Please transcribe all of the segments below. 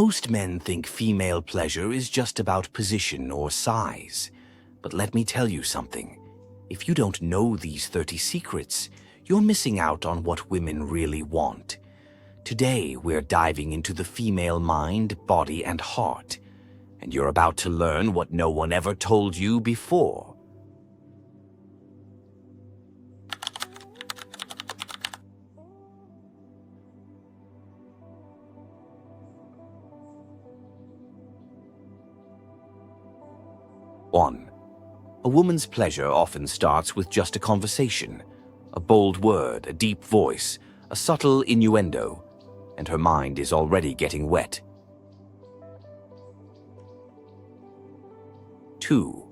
Most men think female pleasure is just about position or size. But let me tell you something. If you don't know these 30 secrets, you're missing out on what women really want. Today, we're diving into the female mind, body, and heart. And you're about to learn what no one ever told you before. One. A woman's pleasure often starts with just a conversation, a bold word, a deep voice, a subtle innuendo, and her mind is already getting wet. 2.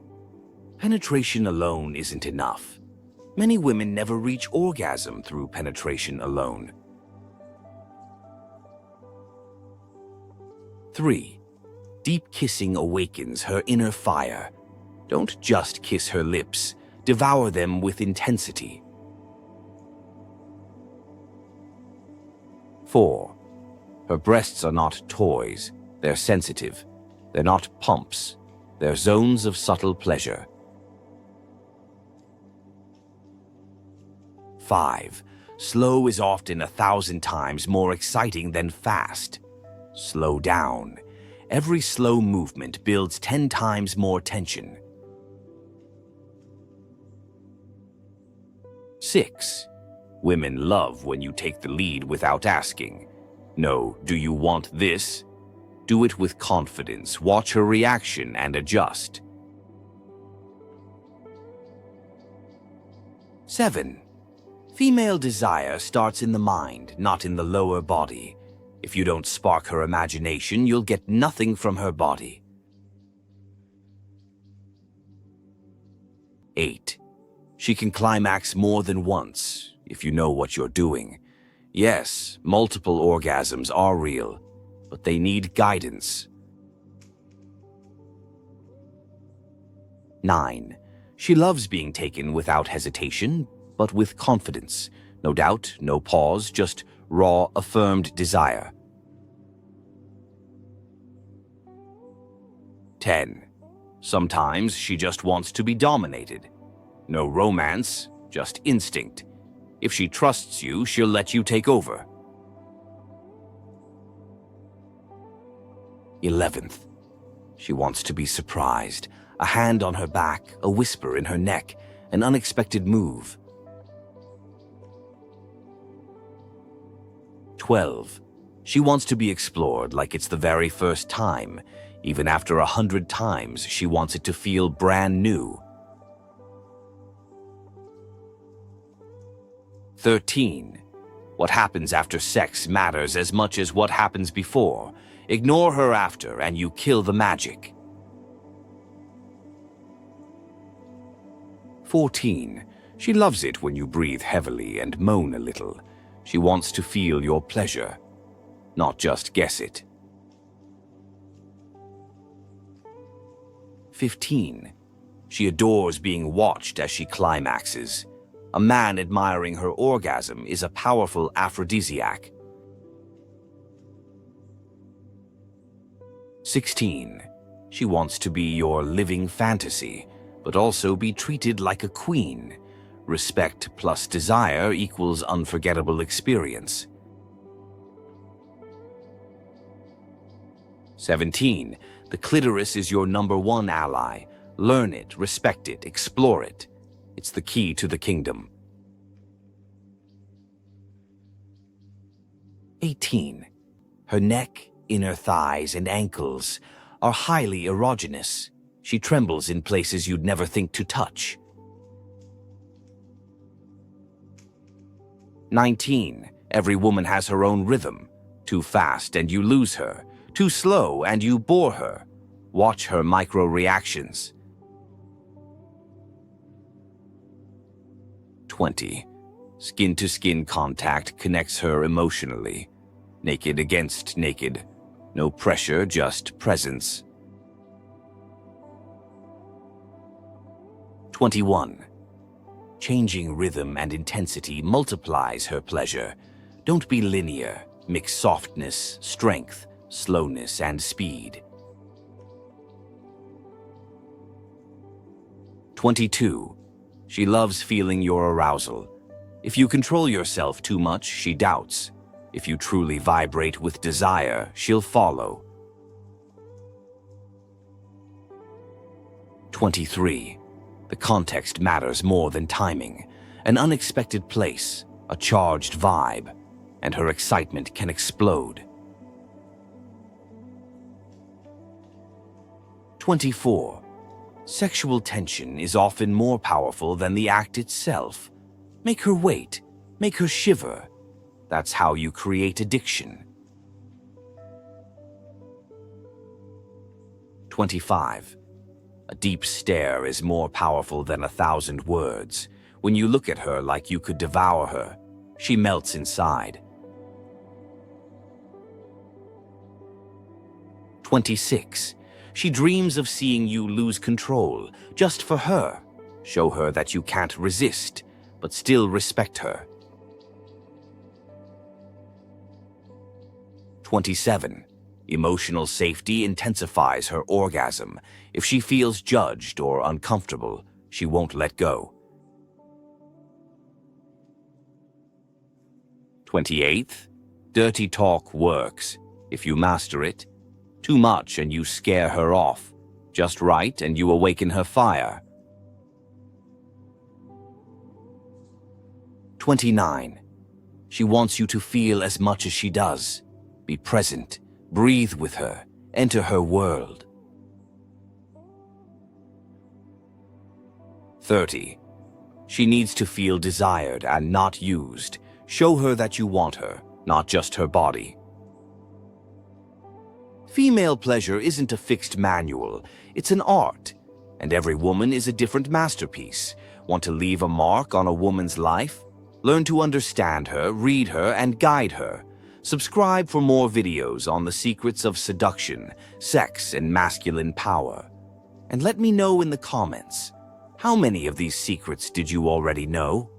Penetration alone isn't enough. Many women never reach orgasm through penetration alone. 3. Deep kissing awakens her inner fire. Don't just kiss her lips, devour them with intensity. 4. Her breasts are not toys, they're sensitive. They're not pumps, they're zones of subtle pleasure. 5. Slow is often 1,000 times more exciting than fast. Slow down. Every slow movement builds 10 times more tension. 6. Women love when you take the lead without asking. No, do you want this? Do it with confidence, watch her reaction, and adjust. 7. Female desire starts in the mind, not in the lower body. If you don't spark her imagination, you'll get nothing from her body. 8. She can climax more than once, if you know what you're doing. Yes, multiple orgasms are real, but they need guidance. 9. She loves being taken without hesitation, but with confidence. No doubt, no pause, just raw, affirmed desire. 10. Sometimes she just wants to be dominated. No romance, just instinct. If she trusts you, she'll let you take over. 11th. She wants to be surprised. A hand on her back, a whisper in her neck, an unexpected move. 12. She wants to be explored like it's the very first time. Even after 100 times, she wants it to feel brand new. 13. What happens after sex matters as much as what happens before. Ignore her after and you kill the magic. 14. She loves it when you breathe heavily and moan a little. She wants to feel your pleasure, not just guess it. 15. She adores being watched as she climaxes. A man admiring her orgasm is a powerful aphrodisiac. 16. She wants to be your living fantasy, but also be treated like a queen. Respect plus desire equals unforgettable experience. 17. The clitoris is your #1 ally. Learn it, respect it, explore it. It's the key to the kingdom. 18. Her neck, inner thighs, and ankles are highly erogenous. She trembles in places you'd never think to touch. 19. Every woman has her own rhythm. Too fast and you lose her. Too slow and you bore her. Watch her micro-reactions. 20. Skin-to-skin contact connects her emotionally. Naked against naked. No pressure, just presence. 21. Changing rhythm and intensity multiplies her pleasure. Don't be linear. Mix softness, strength, slowness, and speed. 22. She loves feeling your arousal. If you control yourself too much, she doubts. If you truly vibrate with desire, she'll follow. 23. The context matters more than timing. An unexpected place, a charged vibe, and her excitement can explode. 24. Sexual tension is often more powerful than the act itself. Make her wait, make her shiver. That's how you create addiction. 25. A deep stare is more powerful than 1,000 words. When you look at her like you could devour her, she melts inside. 26. She dreams of seeing you lose control, just for her. Show her that you can't resist, but still respect her. 27. Emotional safety intensifies her orgasm. If she feels judged or uncomfortable, she won't let go. 28. Dirty talk works. If you master it, too much and you scare her off. Just right and you awaken her fire. 29. She wants you to feel as much as she does. Be present, breathe with her, enter her world. 30. She needs to feel desired and not used. Show her that you want her, not just her body. Female pleasure isn't a fixed manual, it's an art, and every woman is a different masterpiece. Want to leave a mark on a woman's life? Learn to understand her, read her, and guide her. Subscribe for more videos on the secrets of seduction, sex, and masculine power. And let me know in the comments, how many of these secrets did you already know?